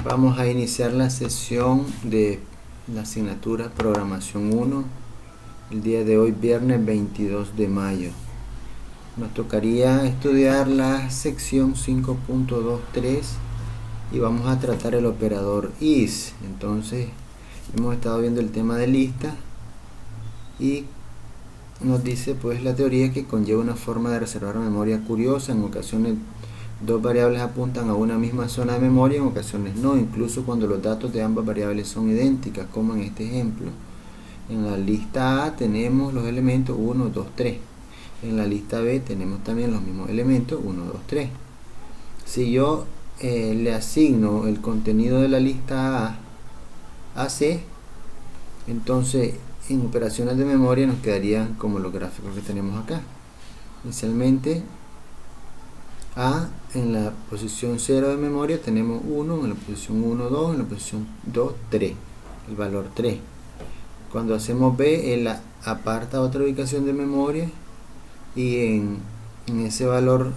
Vamos a iniciar la sesión de la asignatura Programación 1 el día de hoy, viernes 22 de mayo. Nos tocaría estudiar la sección 5.23 y vamos a tratar el operador is. Entonces hemos estado viendo el tema de lista y nos dice pues la teoría que conlleva una forma de reservar memoria curiosa. En ocasiones dos variables apuntan a una misma zona de memoria, en ocasiones no, incluso cuando los datos de ambas variables son idénticas, como en este ejemplo. En la lista A tenemos los elementos 1, 2, 3. En la lista B tenemos también los mismos elementos 1, 2, 3. Si yo le asigno el contenido de la lista A C, entonces en operaciones de memoria nos quedarían como los gráficos que tenemos acá. Inicialmente A en la posición 0 de memoria tenemos 1, en la posición 1, 2, en la posición 2, 3, el valor 3. Cuando hacemos B, él aparta otra ubicación de memoria y en ese valor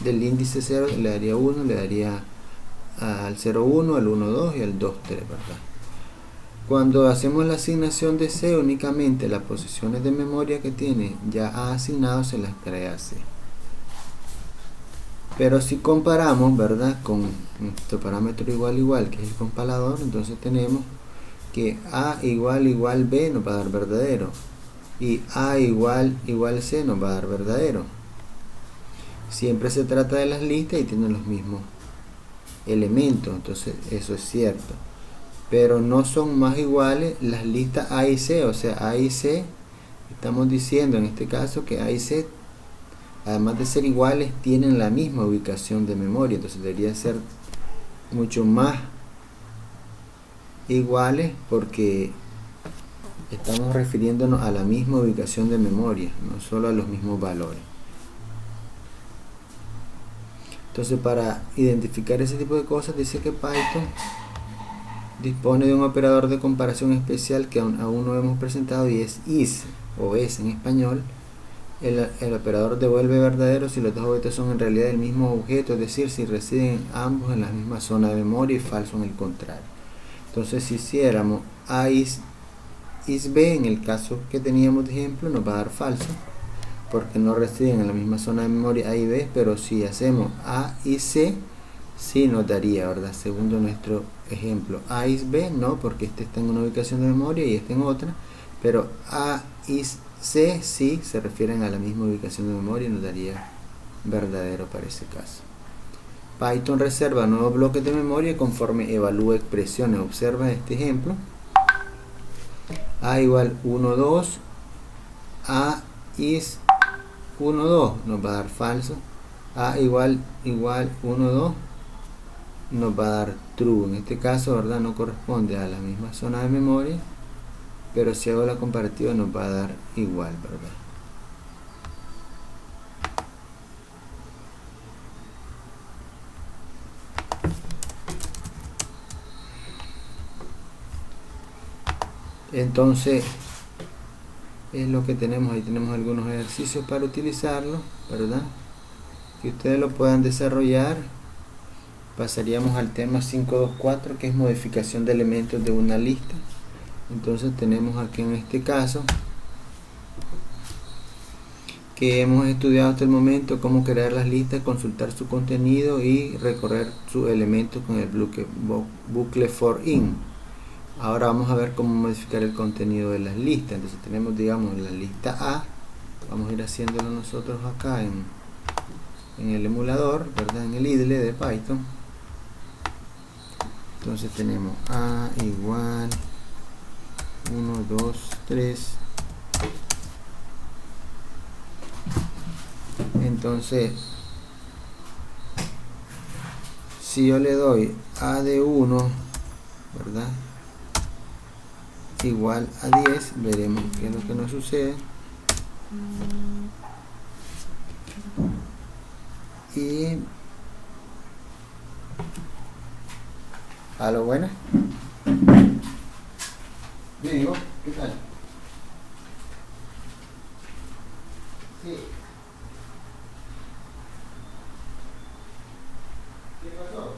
del índice 0 le daría 1, le daría al 0, 1, al 1, 2 y al 2, 3, ¿verdad? Cuando hacemos la asignación de C, únicamente las posiciones de memoria que tiene ya A asignado se las trae a C. Pero si comparamos, ¿verdad?, con nuestro parámetro igual, que es el comparador, entonces tenemos que A igual B nos va a dar verdadero y A igual C nos va a dar verdadero. Siempre se trata de las listas y tienen los mismos elementos, entonces eso es cierto. Pero no son más iguales las listas A y C, o sea, A y C, estamos diciendo en este caso que A y C, además de ser iguales, tienen la misma ubicación de memoria, entonces debería ser mucho más iguales porque estamos refiriéndonos a la misma ubicación de memoria, no solo a los mismos valores. Entonces, para identificar ese tipo de cosas, dice que Python dispone de un operador de comparación especial que aún no hemos presentado, y es is, o es en español. El operador devuelve verdadero si los dos objetos son en realidad el mismo objeto, es decir, si residen ambos en la misma zona de memoria, y falso en el contrario. Entonces, si hiciéramos A is B, en el caso que teníamos de ejemplo, nos va a dar falso, porque no residen en la misma zona de memoria A y B, pero si hacemos A y C, sí nos daría, ¿verdad? Segundo nuestro ejemplo. A is B, no, porque este está en una ubicación de memoria y este en otra, pero A is C sí se refieren a la misma ubicación de memoria y nos daría verdadero para ese caso. Python reserva nuevos bloques de memoria conforme evalúa expresiones. Observa este ejemplo. A igual 1, 2, A is 1, 2 nos va a dar falso. A igual 1, 2 nos va a dar true. En este caso, ¿verdad?, no corresponde a la misma zona de memoria, pero si hago la comparativa nos va a dar igual, ¿verdad? Entonces es lo que tenemos. Ahí tenemos algunos ejercicios para utilizarlo, ¿verdad?, que ustedes lo puedan desarrollar. Pasaríamos al tema 5.2.4, que es modificación de elementos de una lista. Entonces tenemos aquí en este caso que hemos estudiado hasta el momento cómo crear las listas, consultar su contenido y recorrer sus elementos con el bucle for in. Ahora vamos a ver cómo modificar el contenido de las listas. Entonces tenemos, digamos, la lista A. Vamos a ir haciéndolo nosotros acá en el emulador, ¿verdad?, en el IDLE de Python. Entonces tenemos A igual 1, 2, 3. Entonces, si yo le doy A de 1, ¿verdad?, igual a 10, veremos qué es lo que nos sucede. Y a lo bueno. Bien, ¿y vos? ¿Qué tal? Sí. ¿Qué pasó?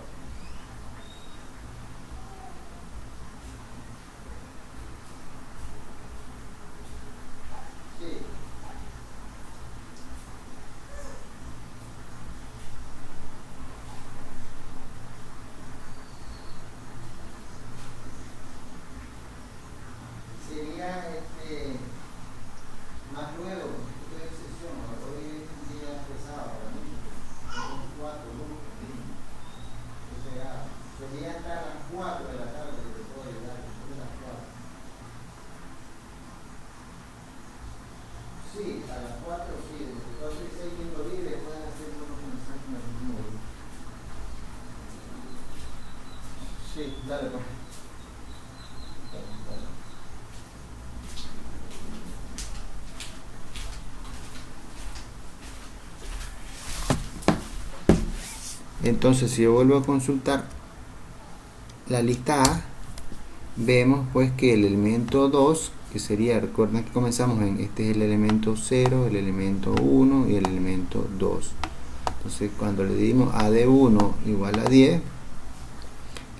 4 de la tarde que te puedo ayudar, después de las 4. Sí, a las 4 sí, desde 4 y 6 tengo libre, pueden hacer uno comenzar con el mismo grupo. Sí, dale, pues. Entonces, si yo vuelvo a consultar la lista A, vemos pues que el elemento 2, que sería, recuerden que comenzamos en, este es el elemento 0, el elemento 1 y el elemento 2. Entonces, cuando le dimos A de 1 igual a 10,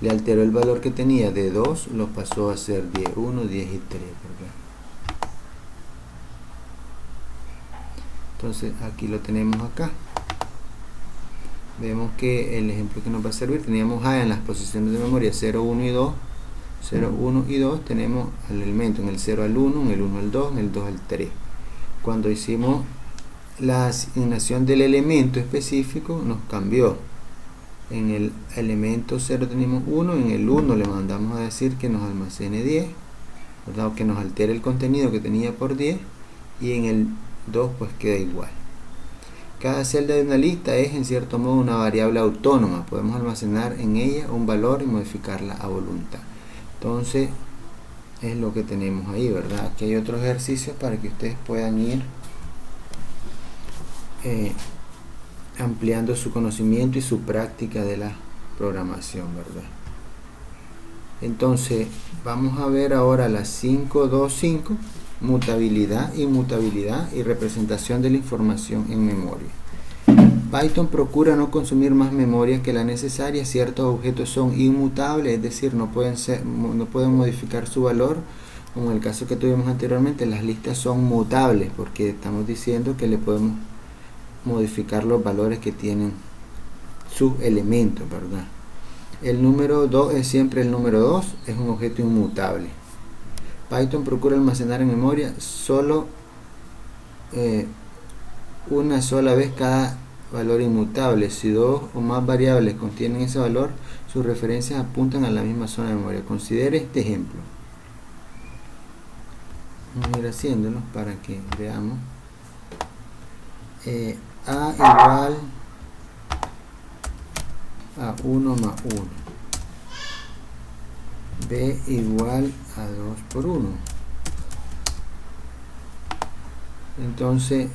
le alteró el valor que tenía de 2, lo pasó a ser 10, 1, 10 y 3, ¿verdad? Entonces, aquí lo tenemos acá. Vemos que el ejemplo que nos va a servir, teníamos A en las posiciones de memoria 0, 1 y 2. 0, 1 y 2 tenemos el elemento en el 0 al 1, en el 1 al 2, en el 2 al 3. Cuando hicimos la asignación del elemento específico, nos cambió. En el elemento 0 tenemos 1, en el 1 le mandamos a decir que nos almacene 10, ¿verdad? O que nos altere el contenido que tenía por 10, y en el 2 pues queda igual. Cada celda de una lista es en cierto modo una variable autónoma, podemos almacenar en ella un valor y modificarla a voluntad. Entonces es lo que tenemos ahí, ¿verdad? Aquí hay otros ejercicios para que ustedes puedan ir ampliando su conocimiento y su práctica de la programación, ¿verdad? Entonces vamos a ver ahora la 5.2.5, mutabilidad, inmutabilidad y representación de la información en memoria. Python procura no consumir más memoria que la necesaria. Ciertos objetos son inmutables, es decir, no pueden modificar su valor, como en el caso que tuvimos anteriormente. Las listas son mutables porque estamos diciendo que le podemos modificar los valores que tienen sus elementos, ¿verdad? El número 2 es siempre el número 2, es un objeto inmutable. Python procura almacenar en memoria solo una sola vez cada valor inmutable. Si dos o más variables contienen ese valor, sus referencias apuntan a la misma zona de memoria. Considere este ejemplo. Vamos a ir haciéndolo para que veamos. A igual a 1 más 1. B igual a 2 por 1. Entonces,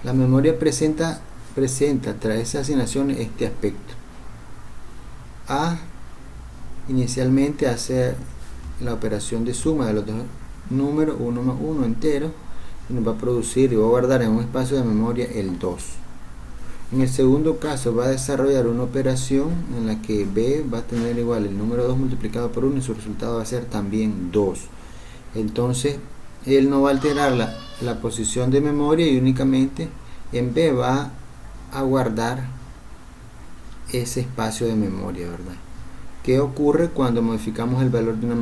la memoria presenta tras esa asignación este aspecto. A inicialmente hace la operación de suma de los dos números, 1 más 1 entero, y nos va a producir y va a guardar en un espacio de memoria el 2. En el segundo caso va a desarrollar una operación en la que B va a tener igual el número 2 multiplicado por 1 y su resultado va a ser también 2. Entonces él no va a alterar la posición de memoria y únicamente en B va a guardar ese espacio de memoria, ¿verdad? ¿Qué ocurre cuando modificamos el valor de una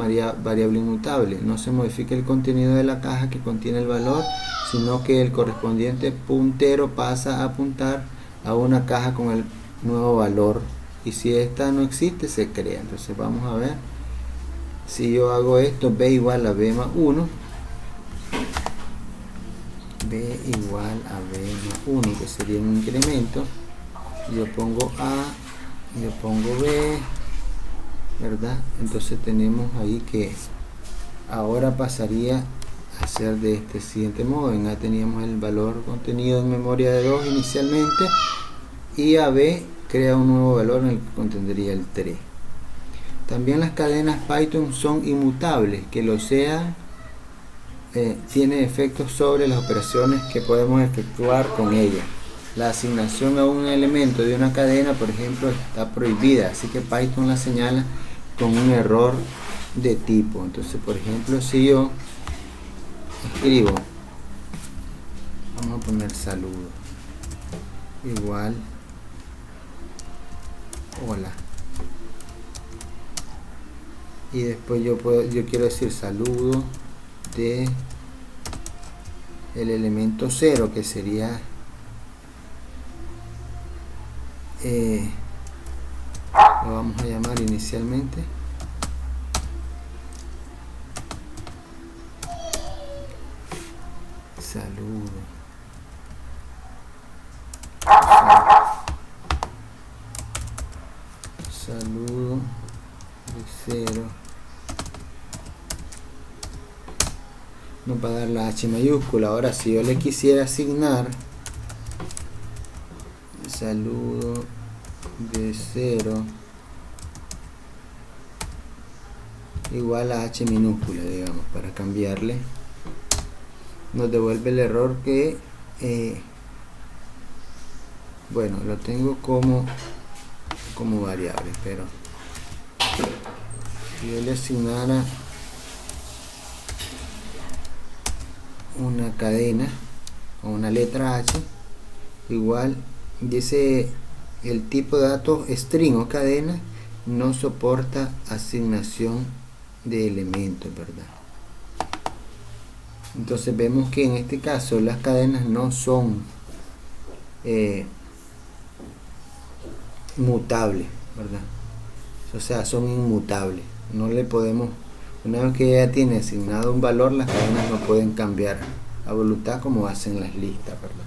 variable inmutable? No se modifica el contenido de la caja que contiene el valor, sino que el correspondiente puntero pasa a apuntar a una caja con el nuevo valor, y si esta no existe se crea. Entonces vamos a ver, si yo hago esto, B igual a B más 1, B igual a B más 1, que sería un incremento. Yo pongo A, yo pongo B, ¿verdad? Entonces tenemos ahí que ahora pasaría a ser de este siguiente modo. En A teníamos el valor contenido en memoria de 2 inicialmente, y a B crea un nuevo valor en el que contendría el 3. También las cadenas Python son inmutables. Que lo sea tiene efectos sobre las operaciones que podemos efectuar con ella. La asignación a un elemento de una cadena, por ejemplo, está prohibida, así que Python la señala con un error de tipo. Entonces, por ejemplo, si yo escribo, vamos a poner saludo igual hola, y después yo quiero decir saludo de el elemento 0, que sería lo vamos a llamar inicialmente saludo. Saludo de 0. Nos va a dar la H mayúscula. Ahora si yo le quisiera asignar saludo de 0 igual a H minúscula, digamos, para cambiarle, nos devuelve el error que bueno, lo tengo como variable, pero si yo le asignara una cadena o una letra H, igual dice el tipo de datos string o cadena no soporta asignación de elementos, ¿verdad? Entonces vemos que en este caso las cadenas no son mutables, ¿verdad? O sea, son inmutables. No le podemos, una vez que ya tiene asignado un valor, las cadenas no pueden cambiar a voluntad como hacen las listas, ¿verdad?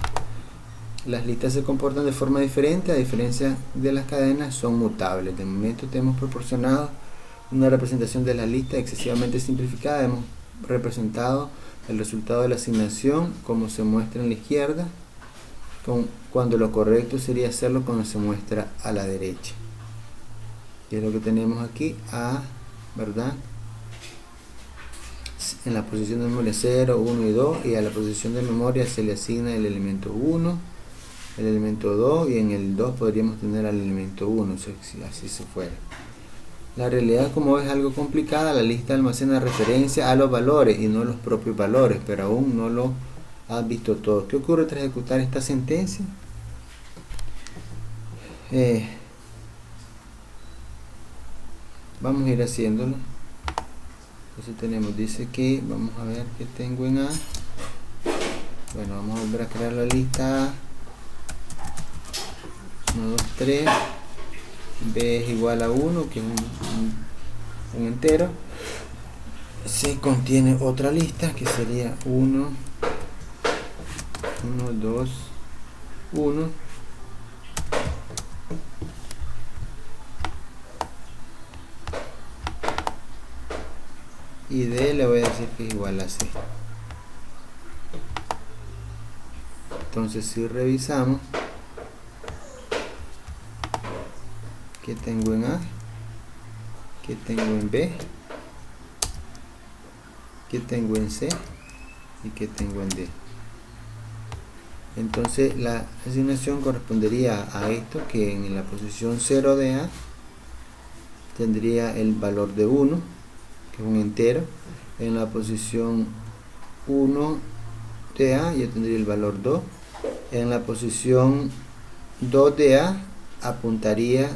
Las listas se comportan de forma diferente, a diferencia de las cadenas, son mutables. De momento te hemos proporcionado una representación de la lista excesivamente simplificada. Hemos representado el resultado de la asignación como se muestra en la izquierda, cuando lo correcto sería hacerlo cuando se muestra a la derecha. Que es lo que tenemos aquí, A, ¿verdad? En la posición de memoria 0, 1 y 2, y a la posición de memoria se le asigna el elemento 1, el elemento 2, y en el 2 podríamos tener al elemento 1, si así se fuera. La realidad, como es algo complicada, la lista almacena referencia a los valores y no los propios valores, pero aún no lo has visto todo. ¿Qué ocurre tras ejecutar esta sentencia? Vamos a ir haciéndolo. Entonces tenemos, dice que, vamos a ver qué tengo en A. Bueno, vamos a volver a crear la lista A. 1, 2, 3. B es igual a 1, que es un entero. C contiene otra lista que sería 1, 1, 2, 1. Y D le voy a decir que es igual a C. Entonces si revisamos, ¿qué tengo en A? ¿Qué tengo en B? ¿Qué tengo en C? ¿Y qué tengo en D? Entonces la asignación correspondería a esto, que en la posición 0 de A tendría el valor de 1, que es un entero. En la posición 1 de A yo tendría el valor 2. En la posición 2 de A apuntaría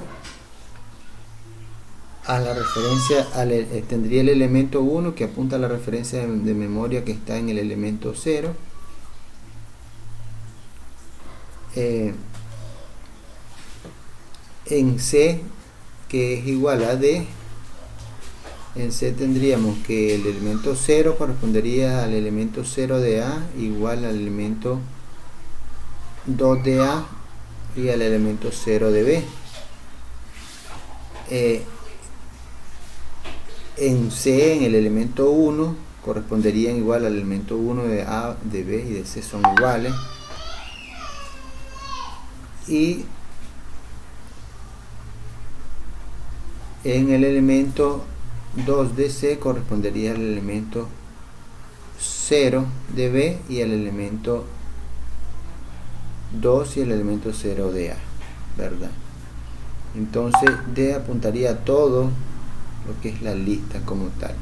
a la referencia, tendría el elemento 1 que apunta a la referencia de memoria que está en el elemento 0. En C, que es igual a D, en C tendríamos que el elemento 0 correspondería al elemento 0 de A igual al elemento 2 de A y al elemento 0 de B. En C, en el elemento 1 corresponderían igual al elemento 1 de A, de B y de C son iguales. Y en el elemento 2 de C correspondería al elemento 0 de B y al elemento 2 y el elemento 0 de A, ¿verdad? Entonces D apuntaría a todo lo que es la lista como tal.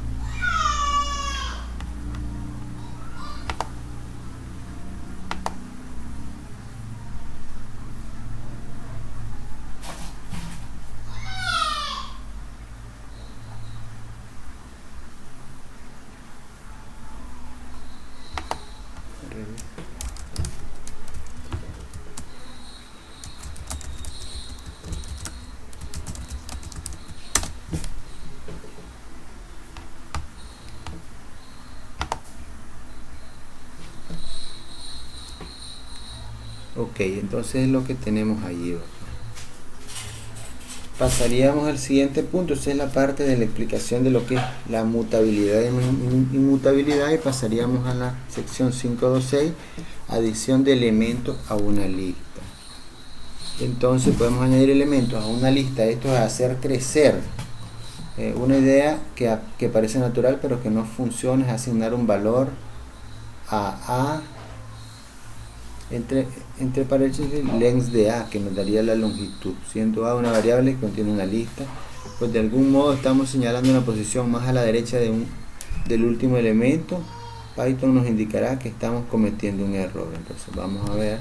Ok, entonces es lo que tenemos allí, ¿verdad? Pasaríamos al siguiente punto. Esa es la parte de la explicación de lo que es la mutabilidad e inmutabilidad, y pasaríamos a la sección 526, adición de elementos a una lista. Entonces podemos añadir elementos a una lista. Esto es hacer crecer una idea que parece natural pero que no funciona, es asignar un valor a A entre paréntesis length de A, que nos daría la longitud, siendo A una variable que contiene una lista. Pues de algún modo estamos señalando una posición más a la derecha del último elemento. Python nos indicará que estamos cometiendo un error. Entonces vamos a ver.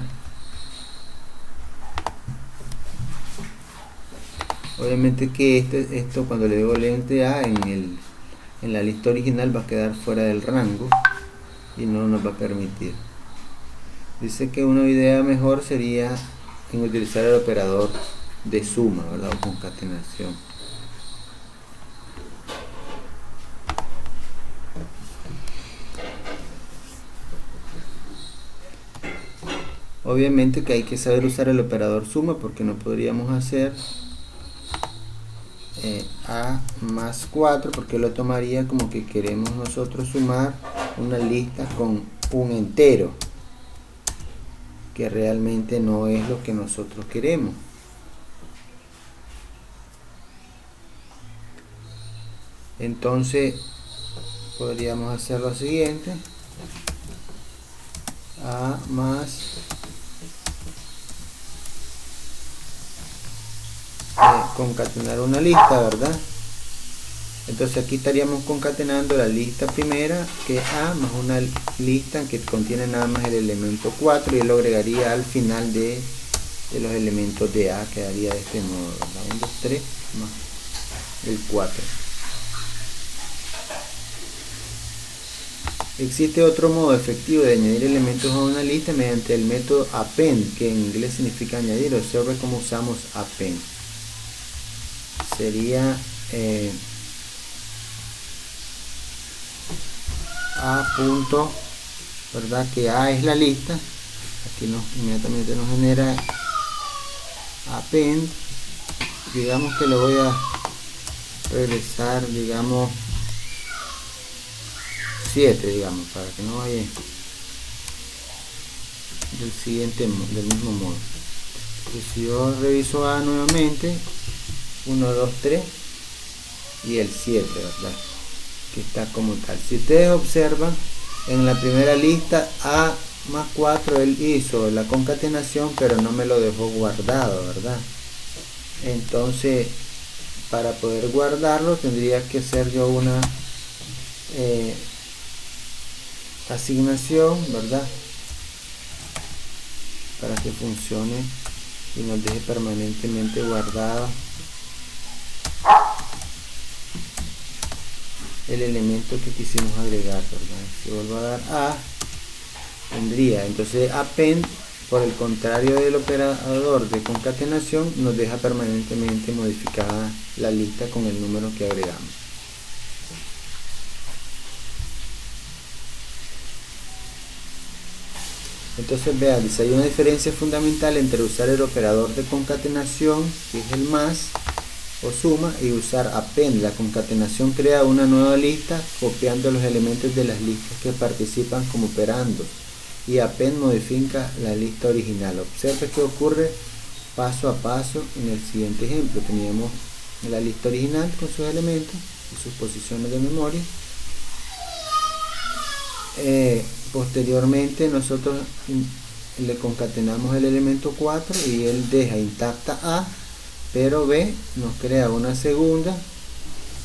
Obviamente que esto cuando le digo length de A en la lista original va a quedar fuera del rango y no nos va a permitir. Dice que una idea mejor sería en utilizar el operador de suma, ¿verdad? O concatenación. Obviamente que hay que saber usar el operador suma, porque no podríamos hacer A más 4, porque lo tomaría como que queremos nosotros sumar una lista con un entero, que realmente no es lo que nosotros queremos. Entonces podríamos hacer lo siguiente: A más concatenar una lista, ¿verdad? Entonces aquí estaríamos concatenando la lista primera, que es A, más una lista que contiene nada más el elemento 4, y él lo agregaría al final de los elementos de A. Quedaría de este modo, ¿verdad? 1, 2, 3 más el 4. Existe otro modo efectivo de añadir elementos a una lista mediante el método append, que en inglés significa añadir. Observe cómo usamos append. Sería A punto, ¿verdad? Que A es la lista. Aquí inmediatamente nos genera append. Digamos que le voy a regresar, digamos, 7, digamos, para que no vaya del mismo modo. Entonces, si yo reviso A nuevamente, 1, 2, 3 y el 7, ¿verdad? Que está como tal. Si ustedes observan, en la primera lista A más 4 él hizo la concatenación, pero no me lo dejó guardado, ¿verdad? Entonces, para poder guardarlo tendría que hacer yo una asignación, ¿verdad? Para que funcione y nos deje permanentemente guardado el elemento que quisimos agregar, ¿verdad? Si vuelvo a dar A, tendría entonces append, por el contrario del operador de concatenación, nos deja permanentemente modificada la lista con el número que agregamos. Entonces vean, dice, hay una diferencia fundamental entre usar el operador de concatenación, que es el más o suma, y usar append. La concatenación crea una nueva lista copiando los elementos de las listas que participan como operandos, y append modifica la lista original. Observe qué ocurre paso a paso en el siguiente ejemplo. Teníamos la lista original con sus elementos y sus posiciones de memoria. Posteriormente nosotros le concatenamos el elemento 4 y él deja intacta A, pero B nos crea una segunda.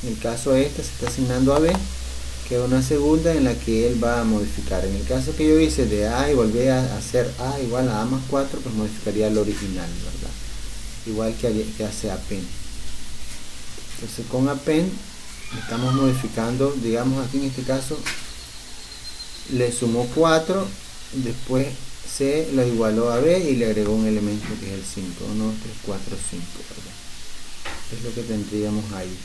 En el caso este se está asignando a B, que es una segunda en la que él va a modificar. En el caso que yo hice de A y volví a hacer A igual a A más 4, pues modificaría el original, ¿verdad? Igual que hace append. Entonces con append estamos modificando, digamos aquí en este caso le sumó 4, después C lo igualó a B y le agregó un elemento que es el 5. 1, 2, 3, 4, 5, ¿verdad? Es lo que tendríamos ahí.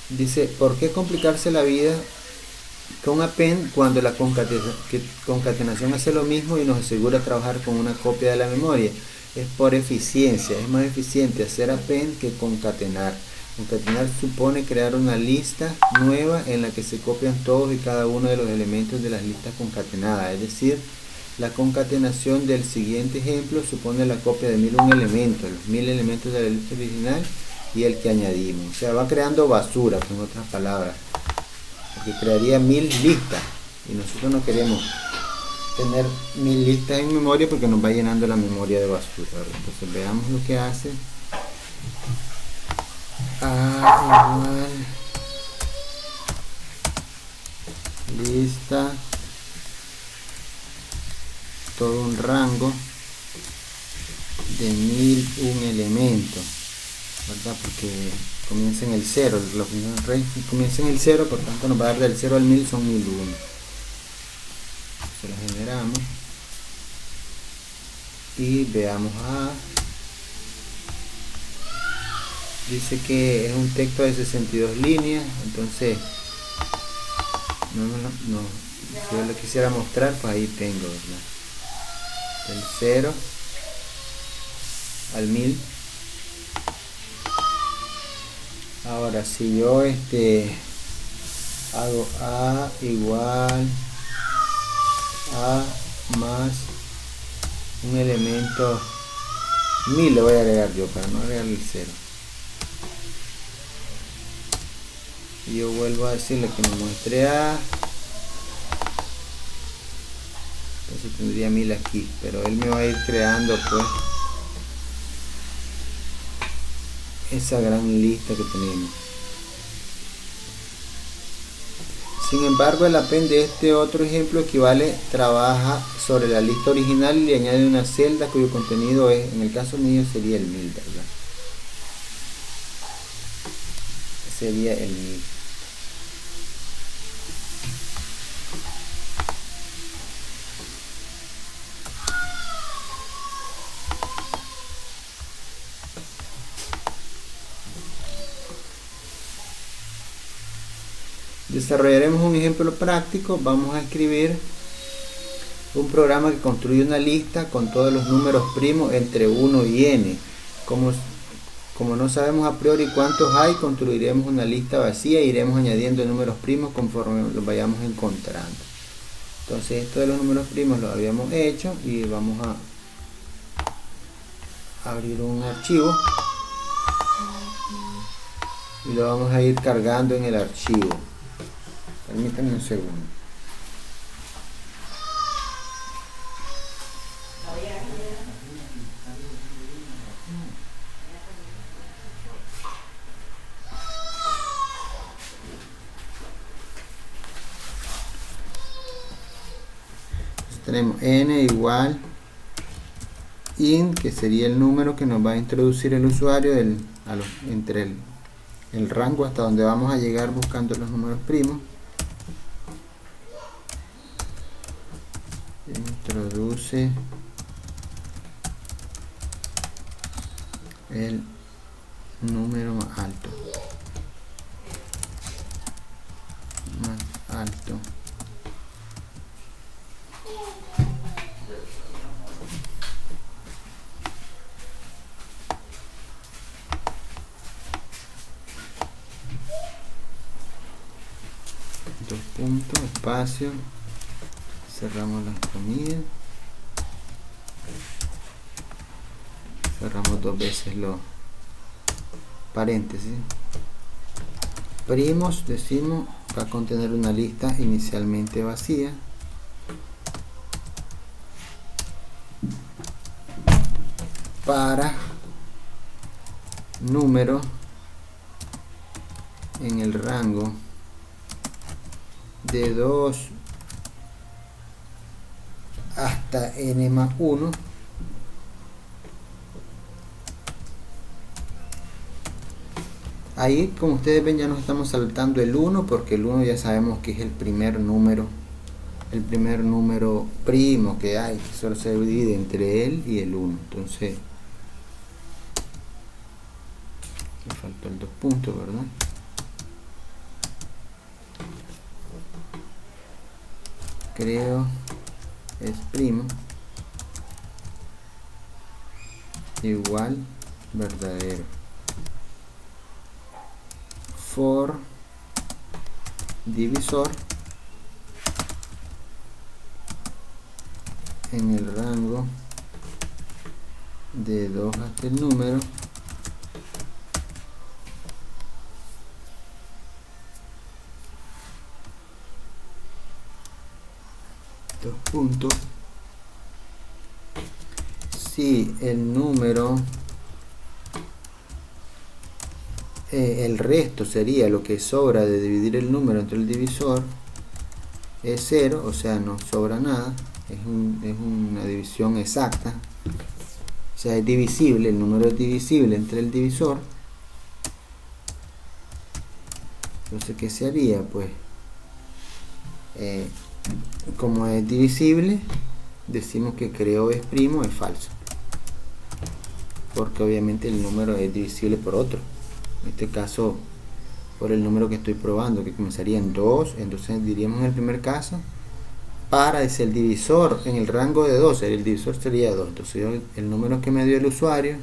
Dice, ¿por qué complicarse la vida con append cuando la concatenación hace lo mismo y nos asegura trabajar con una copia de la memoria. Es por eficiencia, es más eficiente hacer append que concatenar. Concatenar supone crear una lista nueva en la que se copian todos y cada uno de los elementos de las listas concatenadas. Es decir, la concatenación del siguiente ejemplo supone la copia de 1001 elementos, los 1000 elementos de la lista original y el que añadimos. O sea, va creando basura, en otras palabras, porque crearía 1000 listas y nosotros no queremos tener 1000 listas en memoria porque nos va llenando la memoria de basura, ¿verdad? Entonces veamos lo que hace. A igual lista, todo un rango de 1001 elementos, ¿verdad? Porque comienza en el 0, la función array comienza en el 0, por tanto nos va a dar del 0 al 1000 son 1001. Se la generamos y veamos A. Dice que es un texto de 62 líneas, entonces si yo lo quisiera mostrar, pues ahí tengo, ¿verdad? Del 0 al 1000. Ahora si yo hago A igual A más un elemento 1000, le voy a agregar yo para no agregarle el 0, y yo vuelvo a decirle que me muestre A, entonces tendría 1000 aquí, pero él me va a ir creando pues esa gran lista que tenemos. Sin embargo, el append de este otro ejemplo trabaja sobre la lista original y le añade una celda cuyo contenido es, en el caso mío sería el 1000, ¿verdad? Sería el 1000. Desarrollaremos un ejemplo práctico. Vamos a escribir un programa que construye una lista con todos los números primos entre 1 y n. Como no sabemos a priori cuántos hay, construiremos una lista vacía e iremos añadiendo números primos conforme los vayamos encontrando. Entonces esto de los números primos lo habíamos hecho y vamos a abrir un archivo y lo vamos a ir cargando en el archivo. Permítanme un segundo. Entonces tenemos n igual int, que sería el número que nos va a introducir el usuario entre el rango hasta donde vamos a llegar buscando los números primos. Introduce el número más alto. Dos puntos, espacio, cerramos las comillas, cerramos dos veces los paréntesis. Primos, decimos, va a contener una lista inicialmente vacía. Para número en el rango de 2 hasta n más 1, ahí como ustedes ven ya nos estamos saltando el 1 porque el 1 ya sabemos que es el primer número primo que hay, que solo se divide entre él y el 1. Entonces me faltó el 2 puntos, ¿verdad? creo es primo igual verdadero. For divisor en el rango de 2 hasta el número dos puntos. Si el número el resto sería lo que sobra de dividir el número entre el divisor es 0, o sea, no sobra nada, es una división exacta, o sea, es divisible, el número es divisible entre el divisor. Entonces, ¿qué se haría? Pues como es divisible, decimos que creo es primo, es falso, porque obviamente el número es divisible por otro, en este caso por el número que estoy probando, que comenzaría en 2, entonces diríamos en el primer caso, para es el divisor en el rango de 2, el divisor sería 2, entonces el número que me dio el usuario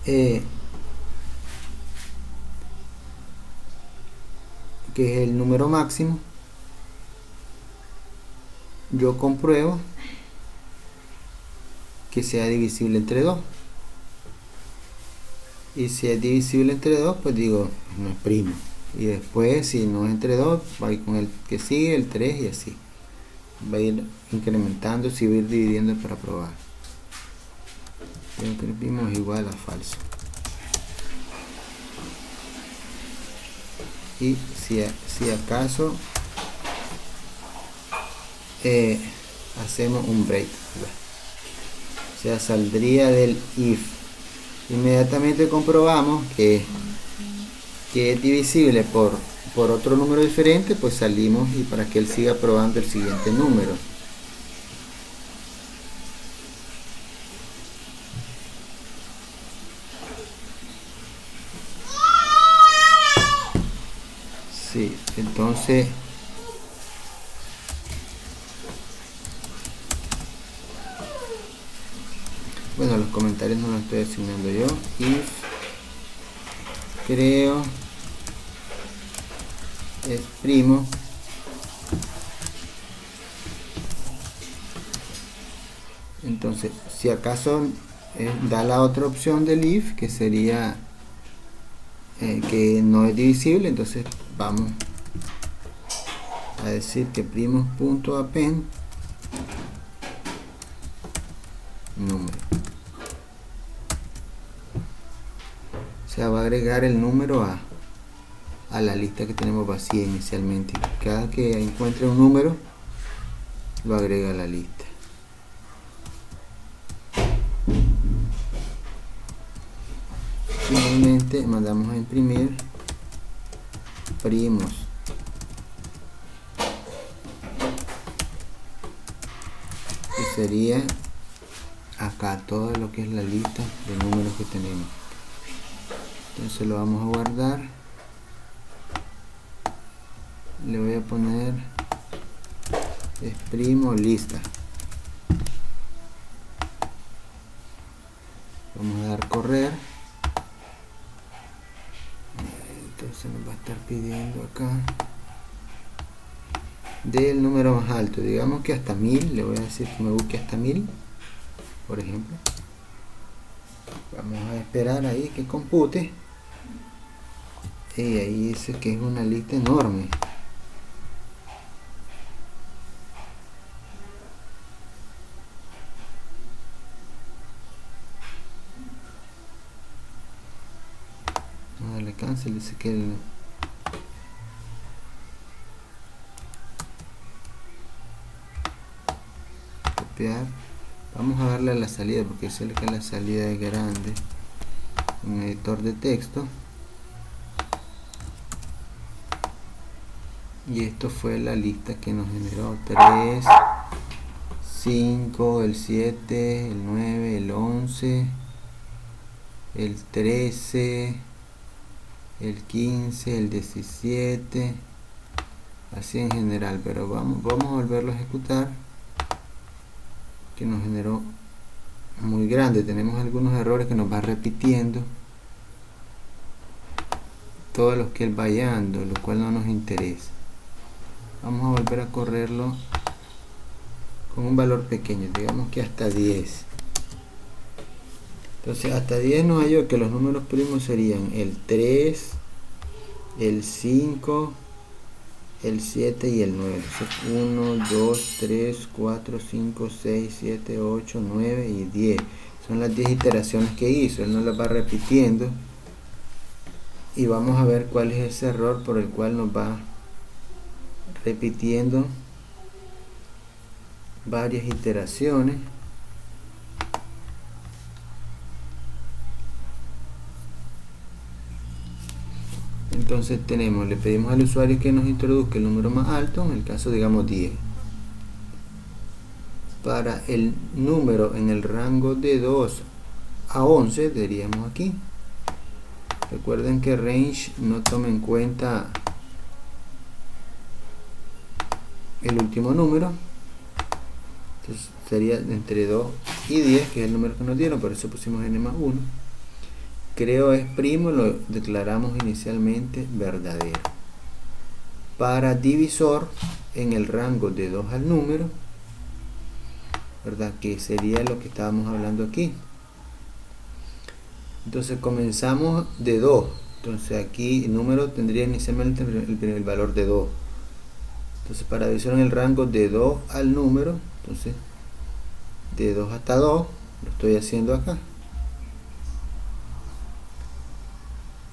que es el número máximo, yo compruebo que sea divisible entre 2, y si es divisible entre 2, pues digo no es primo, y después si no es entre 2, va a ir con el que sigue, el 3, y así va a ir incrementando, si va a ir dividiendo para probar. El primo es igual a falso, y si acaso hacemos un break, o sea, saldría del if, inmediatamente comprobamos que es divisible por otro número diferente, pues salimos y para que él siga probando el siguiente número. Sí, entonces bueno, los comentarios no los estoy asignando yo. If creo es primo entonces si acaso da la otra opción del if, que sería que no es divisible, entonces vamos a decir que primos.append número, o sea, va a agregar el número a la lista que tenemos vacía inicialmente. Cada que encuentre un número lo agrega a la lista. Finalmente mandamos a imprimir primos, que sería acá todo lo que es la lista de números que tenemos. Entonces lo vamos a guardar, le voy a poner es primo lista, vamos a dar correr, entonces nos va a estar pidiendo acá del número más alto, digamos que hasta 1000, le voy a decir que me busque hasta 1000, por ejemplo. Vamos a esperar ahí que compute, y ahí dice que es una lista enorme. Vamos a darle cancel, dice que copiar. Vamos a darle a la salida, porque sé que la salida es grande, un editor de texto, y esto fue la lista que nos generó 3, 5, el 7, el 9, el 11, el 13, el 15, el 17, así en general, pero vamos a volverlo a ejecutar, que nos generó muy grande. Tenemos algunos errores que nos va repitiendo todos los que él va hallando, lo cual no nos interesa. Vamos a volver a correrlo con un valor pequeño, digamos que hasta 10. Entonces hasta 10 nos halló que los números primos serían el 3, el 5, el 7 y el 9. 1, 2, 3, 4, 5, 6, 7, 8, 9 y 10. Son las 10 iteraciones que hizo. Él nos las va repitiendo. Y vamos a ver cuál es ese error por el cual nos va repitiendo varias iteraciones. Entonces le pedimos al usuario que nos introduzca el número más alto, en el caso digamos 10. Para el número en el rango de 2 a 11, diríamos aquí. Recuerden que range no toma en cuenta el último número. Entonces sería entre 2 y 10, que es el número que nos dieron, por eso pusimos n más 1. Creo es primo, lo declaramos inicialmente verdadero. Para divisor en el rango de 2 al número, ¿verdad? Que sería lo que estábamos hablando aquí. Entonces comenzamos de 2. Entonces aquí el número tendría inicialmente el valor de 2. Entonces para divisor en el rango de 2 al número, entonces de 2 hasta 2, lo estoy haciendo acá.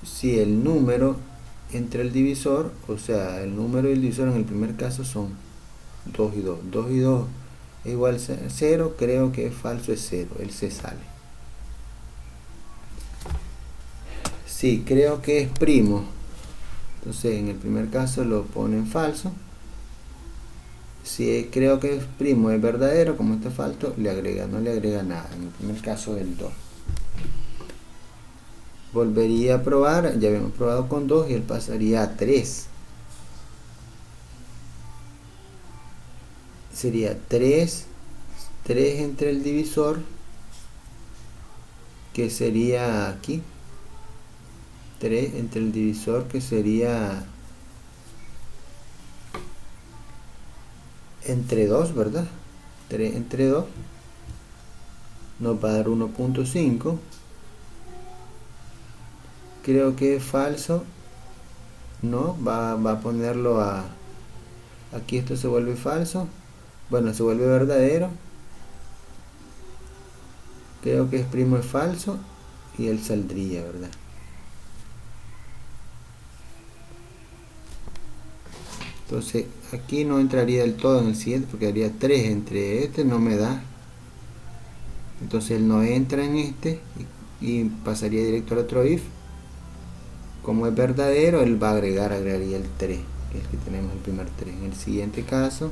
Si el número entre el divisor, o sea, el número y el divisor en el primer caso son 2 y 2. 2 y 2 es igual a 0, creo que es falso, es 0, él se sale. Sí, creo que es primo, entonces en el primer caso lo pone en falso. Si creo que es primo es verdadero, como está falso, no le agrega nada, en el primer caso del 2. Volvería a probar, ya habíamos probado con 2 y él pasaría a 3. Sería 3 entre el divisor, que sería aquí. 3 entre el divisor, que sería entre 2, ¿verdad? 3 entre 2 nos va a dar 1.5. Creo que es falso. No, va a ponerlo a... Aquí esto se vuelve falso. Bueno, se vuelve verdadero. Creo que es primo, es falso. Y él saldría, ¿verdad? Entonces aquí no entraría del todo en el siguiente, porque haría 3 entre este, no me da. Entonces él no entra en este y pasaría directo al otro if. Como es verdadero, él va a agregaría el 3, que es el que tenemos, el primer 3. En el siguiente caso,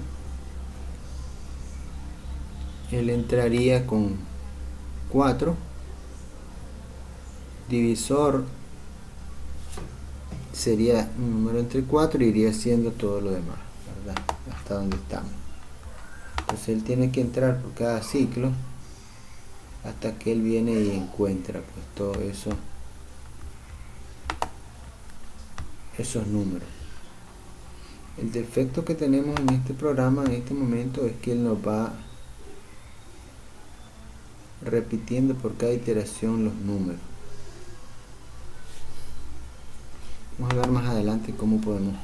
él entraría con 4. Divisor sería un número entre 4 y iría haciendo todo lo demás, ¿verdad? Hasta donde estamos. Entonces él tiene que entrar por cada ciclo hasta que él viene y encuentra pues todo eso, esos números. El defecto que tenemos en este programa en este momento es que él nos va repitiendo por cada iteración los números. Vamos a ver más adelante cómo podemos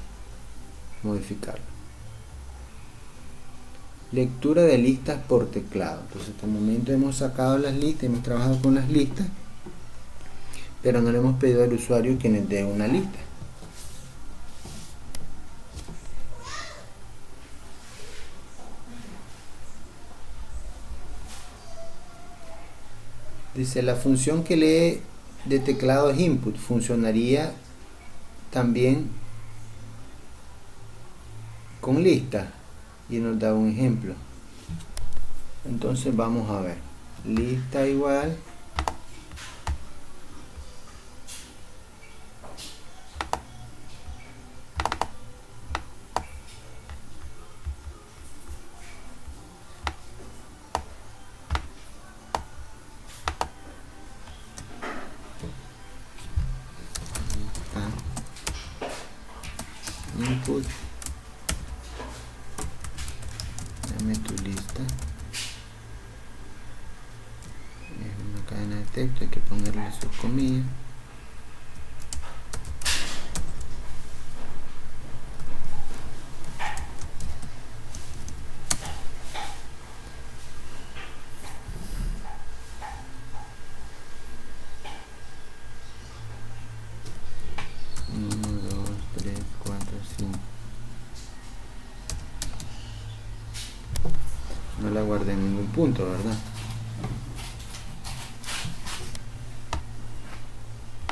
modificarlo. Lectura de listas por teclado. Entonces hasta el momento hemos sacado las listas, hemos trabajado con las listas, pero no le hemos pedido al usuario que nos dé una lista. Dice, la función que lee de teclado es input, funcionaría también con lista, y nos da un ejemplo. Entonces vamos a ver, lista igual input, dame tu lista. Es una cadena de texto, hay que ponerle sus comillas. No la guardé en ningún punto, ¿verdad?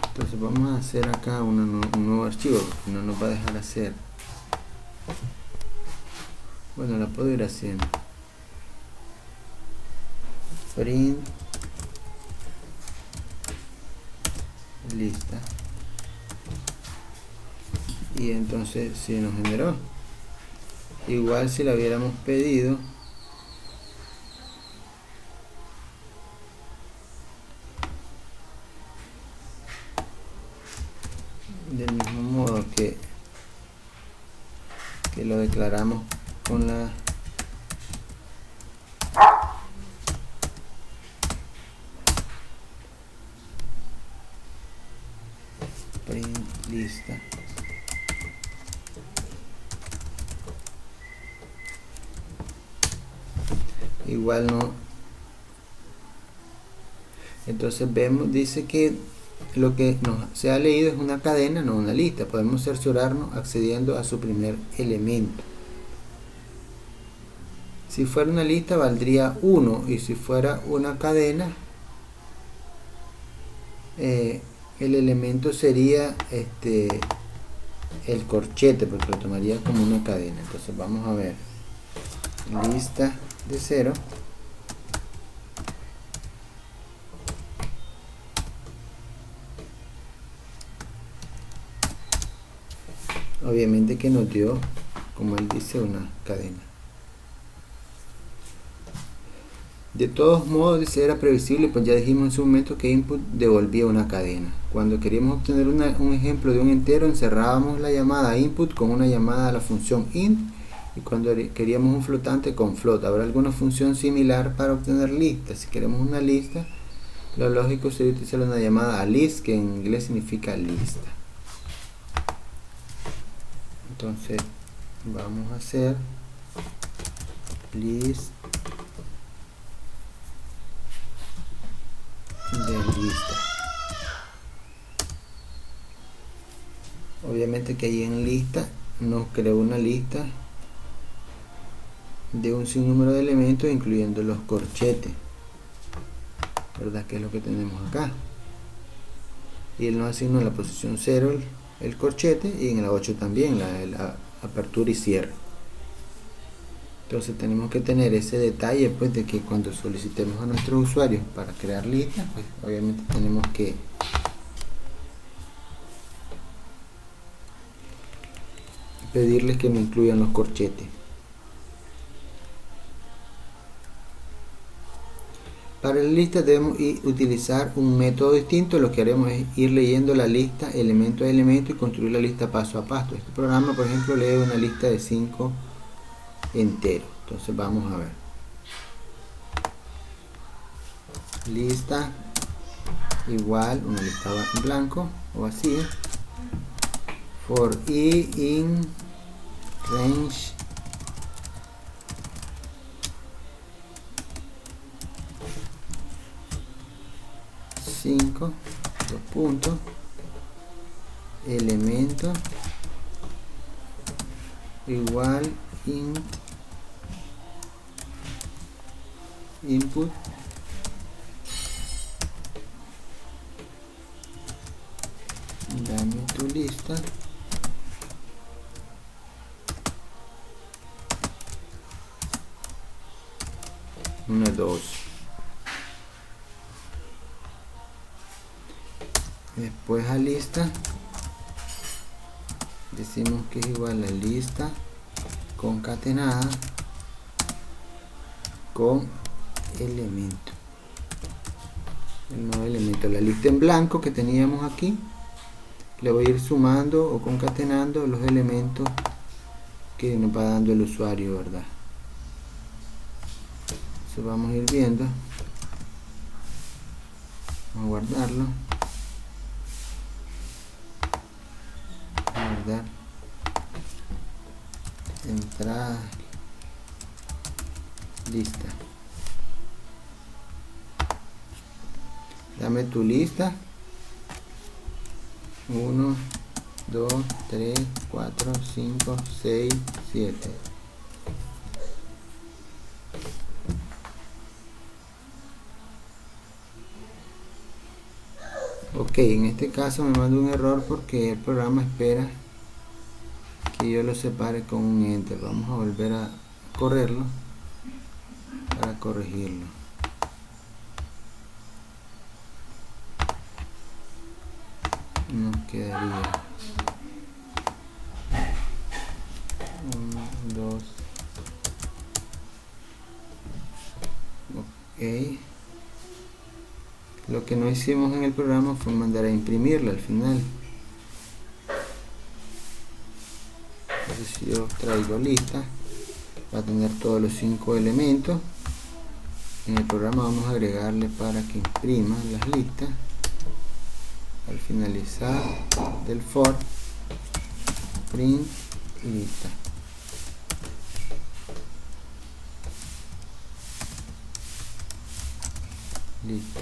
Entonces vamos a hacer acá un nuevo archivo, porque no nos va a dejar hacer. Bueno, la puedo ir haciendo. Print lista. Y entonces si nos generó. Igual si la hubiéramos pedido. Del mismo modo que lo declaramos con la print lista. Igual no. Entonces vemos, dice que lo que se ha leído es una cadena, no una lista. Podemos cerciorarnos accediendo a su primer elemento. Si fuera una lista valdría 1, y si fuera una cadena el elemento sería el corchete, porque lo tomaría como una cadena. Entonces vamos a ver lista de 0. Obviamente que nos dio, como él dice, una cadena. De todos modos, dice, era previsible, pues ya dijimos en su momento que input devolvía una cadena. Cuando queríamos obtener un ejemplo de un entero, encerrábamos la llamada input con una llamada a la función int, y cuando queríamos un flotante con float. Habrá alguna función similar para obtener listas. Si queremos una lista, lo lógico sería utilizar una llamada a list, que en inglés significa lista. Entonces vamos a hacer list de lista. Obviamente que ahí en lista nos creó una lista de un sinnúmero de elementos, incluyendo los corchetes, ¿verdad? Que es lo que tenemos acá. Y él nos asignó en la posición 0 el corchete, y en la 8 también la apertura y cierre. Entonces tenemos que tener ese detalle, pues, de que cuando solicitemos a nuestros usuarios para crear listas, pues obviamente tenemos que pedirles que me incluyan los corchetes. Para la lista debemos utilizar un método distinto. Lo que haremos es ir leyendo la lista elemento a elemento y construir la lista paso a paso. Este programa, por ejemplo, lee una lista de 5 enteros. Entonces vamos a ver. Lista igual, una lista en blanco o vacía. For i in range dos puntos, elemento igual input dame tu lista una 2. Después a lista decimos que es igual a lista concatenada con elemento, el nuevo elemento. La lista en blanco que teníamos aquí, le voy a ir sumando o concatenando los elementos que nos va dando el usuario, ¿verdad? Eso vamos a ir viendo. Vamos a guardarlo. Guardar. Entrada. Lista. Dame tu lista. 1, 2, 3, 4, 5, 6, 7. Ok, en este caso me manda un error porque el programa espera que yo lo separe con un enter. Vamos a volver a correrlo para corregirlo. Nos quedaría 1, 2. Ok. Lo que no hicimos en el programa fue mandar a imprimirla al final. Entonces, si yo traigo lista, va a tener todos los 5 elementos. En el programa vamos a agregarle para que imprima las listas. Al finalizar del for, print lista. Lista.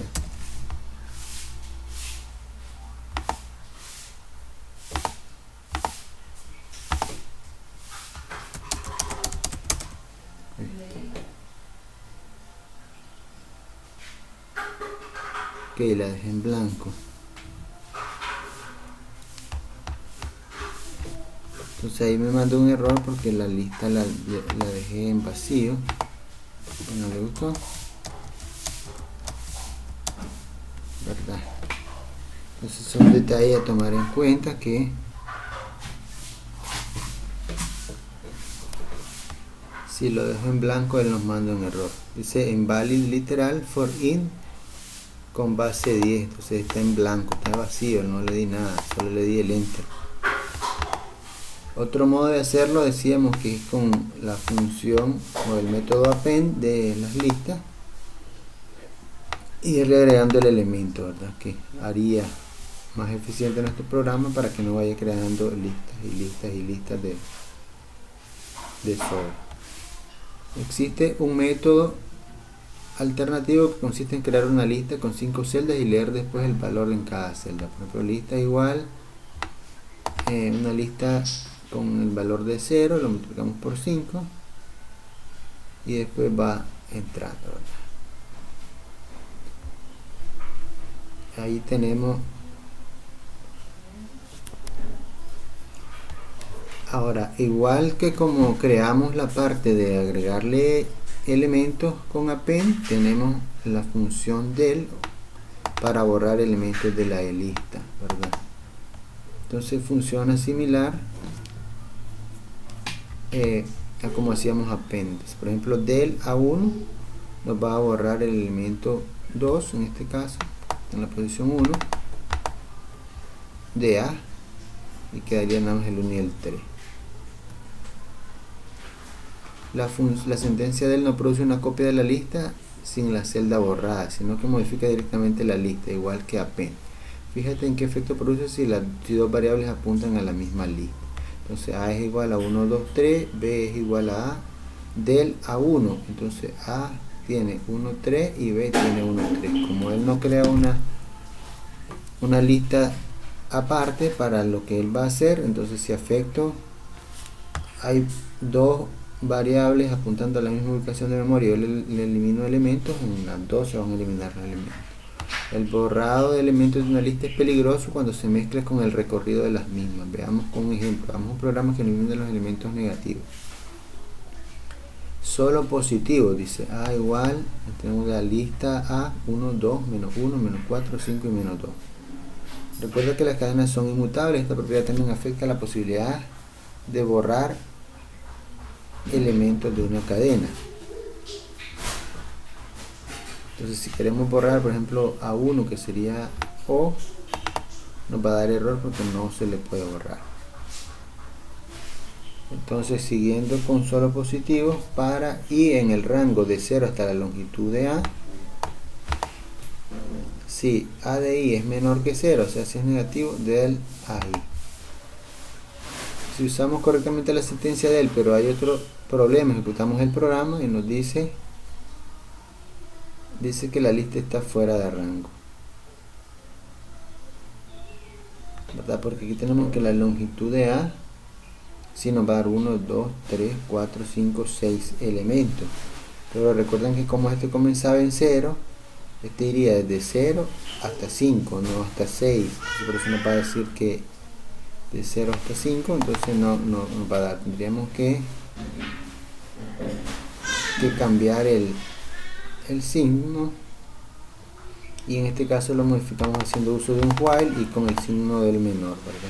Ok, la dejé en blanco. Entonces ahí me mandó un error porque la lista la dejé en vacío. No le gustó, ¿verdad? Entonces son detalles a tomar en cuenta, que si lo dejo en blanco él nos manda un error. Dice invalid literal for in con base 10. Entonces está en blanco, está vacío, no le di nada, solo le di el enter. Otro modo de hacerlo, decíamos que es con la función o el método append de las listas y irle agregando el elemento, ¿verdad? Que haría más eficiente nuestro programa para que no vaya creando listas y listas y listas de sobre. Existe un método alternativo que consiste en crear una lista con 5 celdas y leer después el valor en cada celda. Por ejemplo, lista igual, una lista con el valor de 0, lo multiplicamos por 5 y después va entrando, ¿verdad? Ahí tenemos. Ahora, igual que como creamos la parte de agregarle elementos con append, tenemos la función del para borrar elementos de la lista, ¿verdad? Entonces funciona similar a como hacíamos append. Por ejemplo, del A1 nos va a borrar el elemento 2, en este caso, en la posición 1, de A, y quedaría nada más el 1 y el 3. La sentencia del no produce una copia de la lista sin la celda borrada, sino que modifica directamente la lista, igual que append. Fíjate en qué efecto produce si las dos variables apuntan a la misma lista. Entonces A es igual a 1, 2, 3, B es igual a A del A1. Entonces A tiene 1, 3 y B tiene 1, 3. Como él no crea una lista aparte para lo que él va a hacer, entonces si afecto hay dos variables apuntando a la misma ubicación de memoria, yo le elimino elementos, en las dos se van a eliminar los elementos. El borrado de elementos de una lista es peligroso cuando se mezcla con el recorrido de las mismas. Veamos con un ejemplo. Vamos a un programa que elimina los elementos negativos. Solo positivos, dice A igual, tenemos la lista A 1, 2, menos 1, menos 4, 5 y menos 2. Recuerda que las cadenas son inmutables. Esta propiedad también afecta la posibilidad de borrar elementos de una cadena. Entonces si queremos borrar, por ejemplo, A1, que sería O, nos va a dar error porque no se le puede borrar. Entonces, siguiendo con solo positivos, para y en el rango de 0 hasta la longitud de A, si A de I es menor que 0, o sea, si es negativo, del AI. Si usamos correctamente la sentencia del, pero hay otro problema, ejecutamos el programa y nos dice que la lista está fuera de rango, ¿verdad? Porque aquí tenemos que la longitud de A si nos va a dar 1, 2, 3, 4, 5, 6 elementos. Pero recuerden que como este comenzaba en 0, este iría desde 0 hasta 5, no hasta 6. Por eso nos va a decir que de 0 hasta 5, entonces no nos va a dar. Tendríamos que cambiar el signo, y en este caso lo modificamos haciendo uso de un while y con el signo del menor, ¿verdad?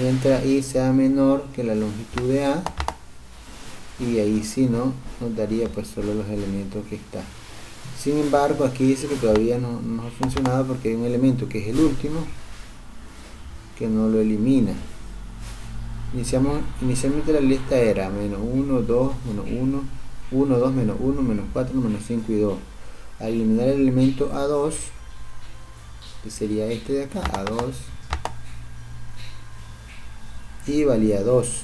Mientras i sea menor que la longitud de A, y ahí sí no nos daría pues solo los elementos que está. Sin embargo, aquí dice que todavía no ha funcionado porque hay un elemento que es el último que no lo elimina. Inicialmente la lista era menos 1, 2, menos 1, 1, 2, menos 1, menos 4, menos 5 y 2. Al eliminar el elemento A2, que sería este de acá, A2, y valía 2.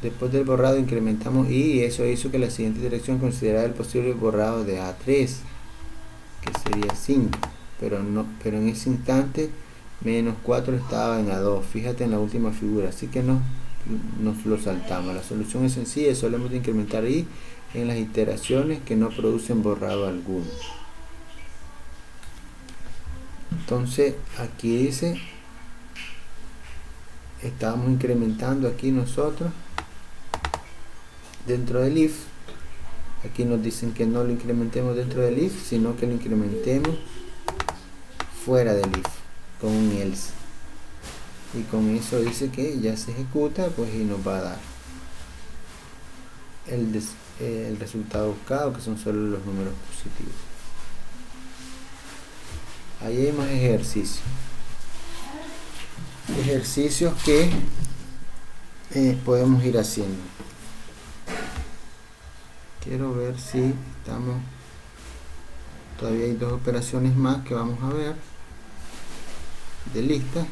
Después del borrado incrementamos y eso hizo que la siguiente dirección considerara el posible borrado de A3, que sería 5, pero en ese instante menos 4 estaba en A2, fíjate en la última figura, así que nos lo saltamos. La solución es sencilla, solo hemos de incrementar i en las iteraciones que no producen borrado alguno. Entonces aquí dice, estábamos incrementando aquí nosotros dentro del if. Aquí nos dicen que no lo incrementemos dentro del if, sino que lo incrementemos fuera del if con un else, y con eso dice que ya se ejecuta, pues, y nos va a dar el resultado buscado, que son solo los números positivos. Ahí hay más ejercicios que podemos ir haciendo. Quiero ver si estamos, todavía hay dos operaciones más que vamos a ver de lista.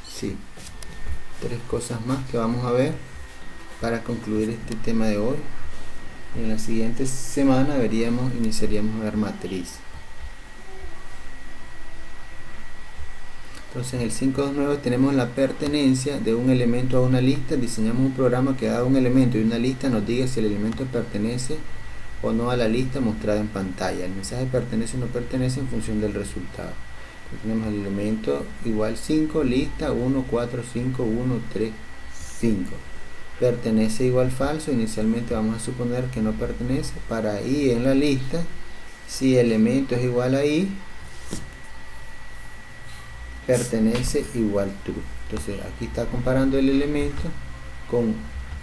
Sí, 3 cosas más que vamos a ver para concluir este tema de hoy. En la siguiente semana iniciaríamos a ver matriz. Entonces en el 529 tenemos la pertenencia de un elemento a una lista. Diseñamos un programa que dado un elemento y una lista nos diga si el elemento pertenece o no a la lista mostrada en pantalla. El mensaje pertenece o no pertenece en función del resultado. Entonces tenemos el elemento igual 5, lista 1, 4, 5, 1, 3, 5. Pertenece igual falso. Inicialmente vamos a suponer que no pertenece. Para i en la lista, si elemento es igual a i, pertenece igual true. Entonces aquí está comparando el elemento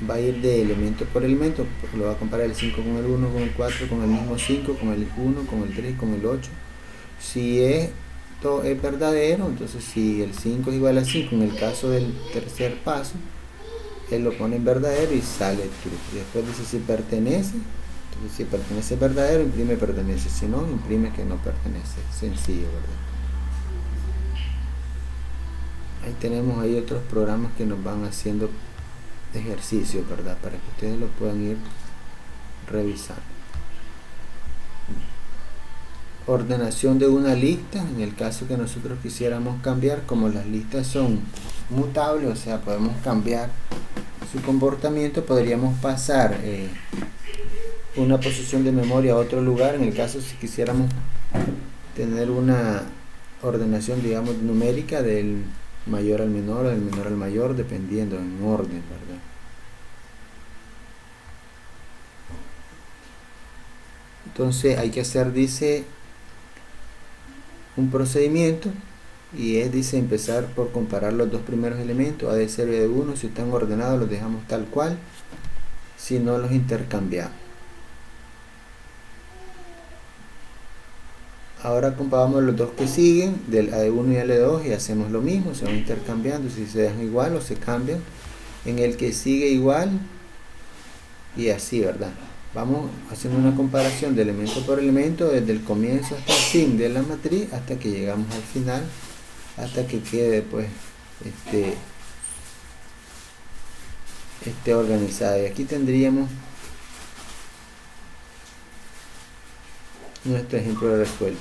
va a ir de elemento por elemento, lo va a comparar el 5 con el 1, con el 4, con el mismo 5, con el 1, con el 3, con el 8. Si esto es verdadero, entonces si el 5 es igual a 5, en el caso del tercer paso, él lo pone en verdadero y sale true. Y después dice si pertenece, entonces si pertenece verdadero, imprime pertenece, si no, imprime que no pertenece. Sencillo, ¿verdad? Ahí tenemos otros programas que nos van haciendo ejercicios, ¿verdad? Para que ustedes lo puedan ir revisando. Ordenación de una lista, en el caso que nosotros quisiéramos cambiar, como las listas son mutables, o sea, podemos cambiar su comportamiento, podríamos pasar una posición de memoria a otro lugar. En el caso si quisiéramos tener una ordenación, digamos, numérica del mayor al menor o del menor al mayor, dependiendo en orden, ¿verdad? Entonces hay que hacer, dice, un procedimiento, y dice empezar por comparar los dos primeros elementos, A de 0 y A de 1. Si están ordenados los dejamos tal cual, si no los intercambiamos. Ahora comparamos los dos que siguen, del AD1 y AD2, y hacemos lo mismo, se van intercambiando, si se dejan igual o se cambian. En el que sigue igual, y así, ¿verdad? Vamos haciendo una comparación de elemento por elemento, desde el comienzo hasta el fin de la matriz, hasta que llegamos al final, hasta que quede pues organizada. Y aquí tendríamos nuestro ejemplo resuelto.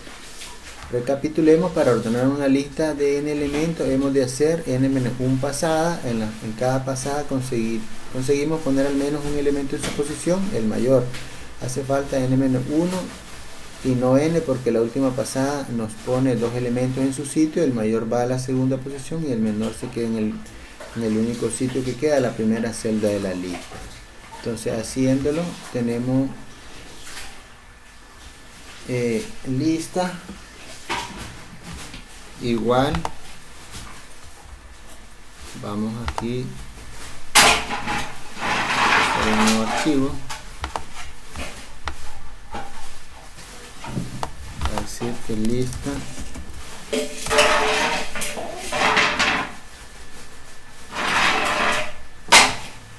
Recapitulemos: para ordenar una lista de n elementos hemos de hacer n-1 pasada. En cada pasada conseguimos poner al menos un elemento en su posición. El mayor hace falta n-1 y no n, porque la última pasada nos pone dos elementos en su sitio. El mayor va a la segunda posición y el menor se queda en el único sitio que queda, la primera celda de la lista. Entonces, haciéndolo, tenemos lista igual, vamos aquí a un nuevo archivo, a decir que lista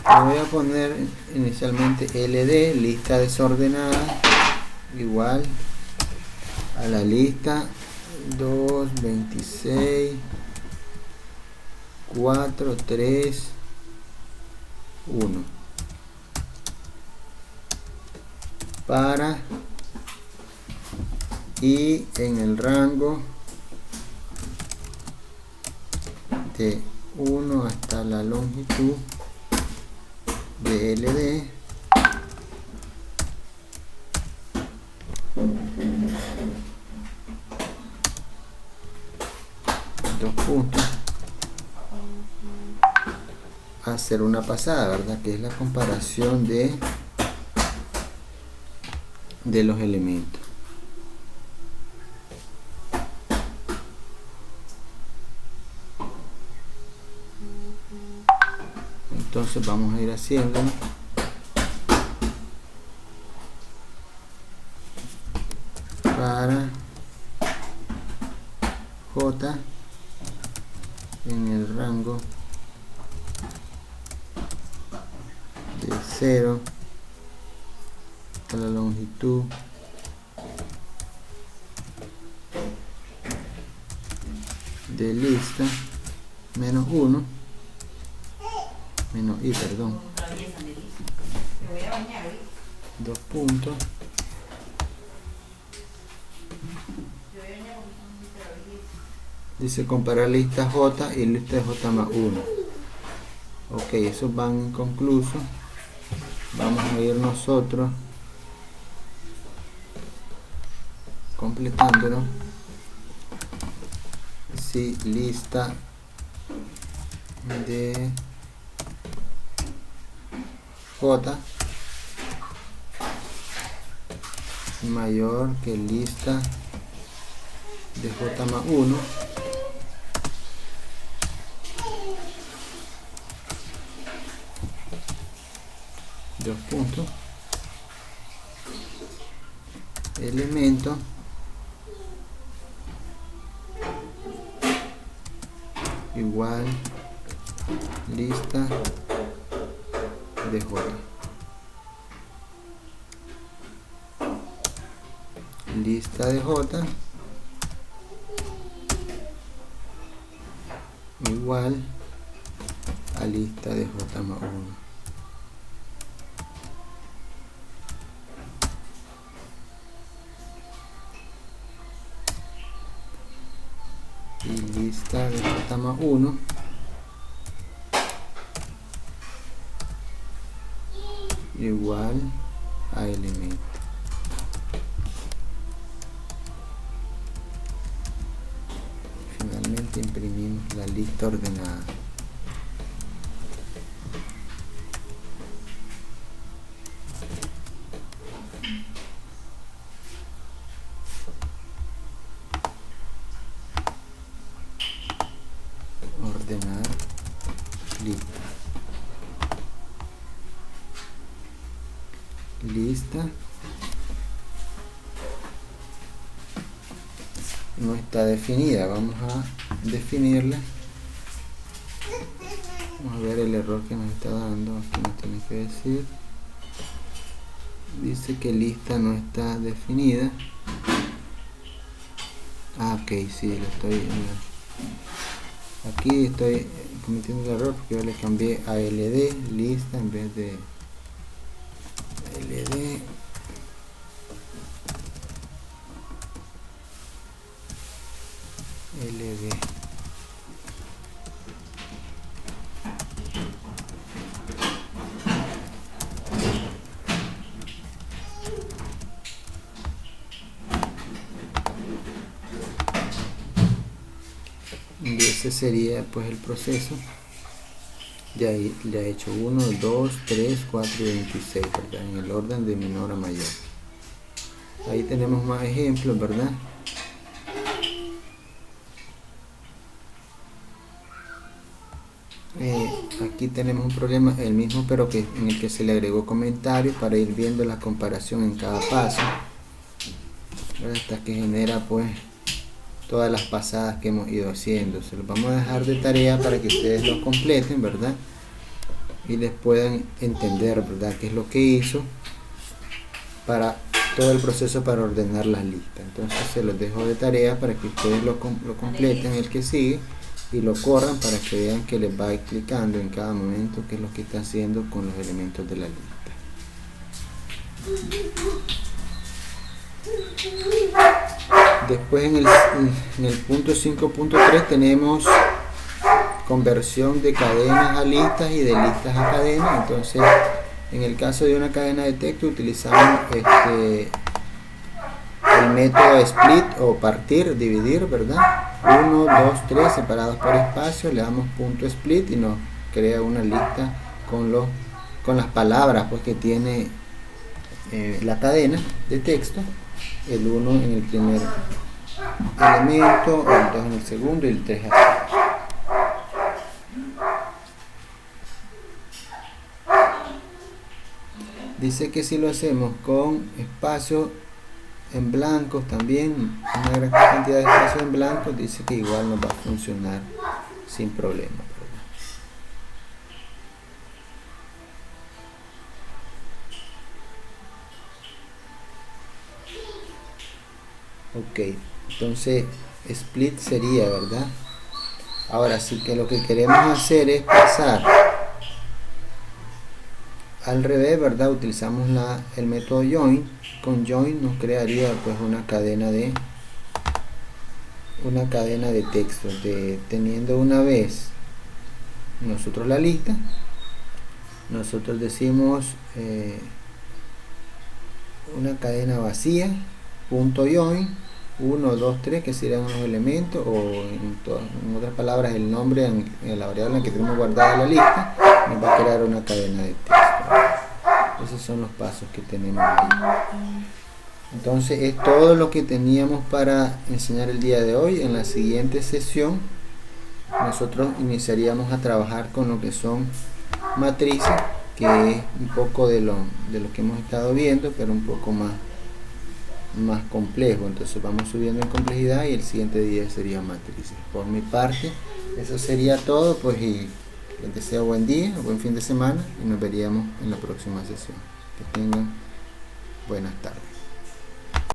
le voy a poner inicialmente LD, lista desordenada, igual a la lista 2, 26, 4, 3, 1, para, y en el rango de 1 hasta la longitud de LD, dos puntos, hacer una pasada, ¿verdad? Que es la comparación de los elementos. Entonces vamos a ir haciéndolo. Para J en el rango de 0 a la longitud de lista menos 1, menos i, perdón, dos puntos, dice comparar lista J y lista de J más 1. Ok, esos van inconclusos. Vamos a ir nosotros completándolo. Si lista de J mayor que lista de J más 1, dos puntos, elemento igual lista de J, lista de J igual a lista de J más 1. Y lista de J más 1 igual a elemento. Finalmente imprimimos la lista ordenada. Ordenar lista. no está definida. Vamos a definirla. Vamos a ver el error que nos está dando. Aquí nos tiene que decir. Dice que lista no está definida. Ok, sí, lo estoy. Aquí estoy cometiendo el error porque yo le cambié a LD, lista, en vez de LD. LD. Y ese sería pues el proceso. Ya he hecho 1, 2, 3, 4 y 26, ¿verdad? En el orden de menor a mayor. Ahí tenemos más ejemplos, ¿verdad? Aquí tenemos un problema, el mismo, pero que en el que se le agregó comentarios para ir viendo la comparación en cada paso, ¿verdad? Hasta que genera pues todas las pasadas que hemos ido haciendo. Se los vamos a dejar de tarea para que ustedes lo completen, ¿verdad? Y les puedan entender, ¿verdad?, qué es lo que hizo para todo el proceso para ordenar las listas. Entonces se los dejo de tarea para que ustedes lo completen, el que sigue, y lo corran para que vean que les va explicando en cada momento qué es lo que está haciendo con los elementos de la lista. Después en el punto 5.3 tenemos conversión de cadenas a listas y de listas a cadenas. Entonces, en el caso de una cadena de texto utilizamos el método split o partir, dividir, ¿verdad? 1, 2, 3 separados por espacio, le damos punto split y nos crea una lista con las palabras pues que tiene la cadena de texto, el 1 en el primer elemento, el 2 en el segundo y el 3 así. Dice que si lo hacemos con espacio en blancos también, una gran cantidad de espacio en blancos, dice que igual nos va a funcionar sin problema, ¿verdad? Ok, entonces split sería, ¿verdad? Ahora sí que lo que queremos hacer es pasar al revés, ¿verdad? Utilizamos el método join. Con join nos crearía pues una cadena de texto, teniendo una vez nosotros la lista, nosotros decimos una cadena vacía, punto join 1, 2, 3, que serían unos elementos, o en otras palabras el nombre en la variable en que tenemos guardada la lista, nos va a crear una cadena de texto. Esos son los pasos que tenemos ahí. Entonces es todo lo que teníamos para enseñar el día de hoy. En la siguiente sesión nosotros iniciaríamos a trabajar con lo que son matrices, que es un poco de lo que hemos estado viendo, pero un poco más complejo. Entonces vamos subiendo en complejidad y el siguiente día sería matrices. Por mi parte eso sería todo, pues, y les deseo buen día, buen fin de semana y nos veríamos en la próxima sesión. Que tengan buenas tardes.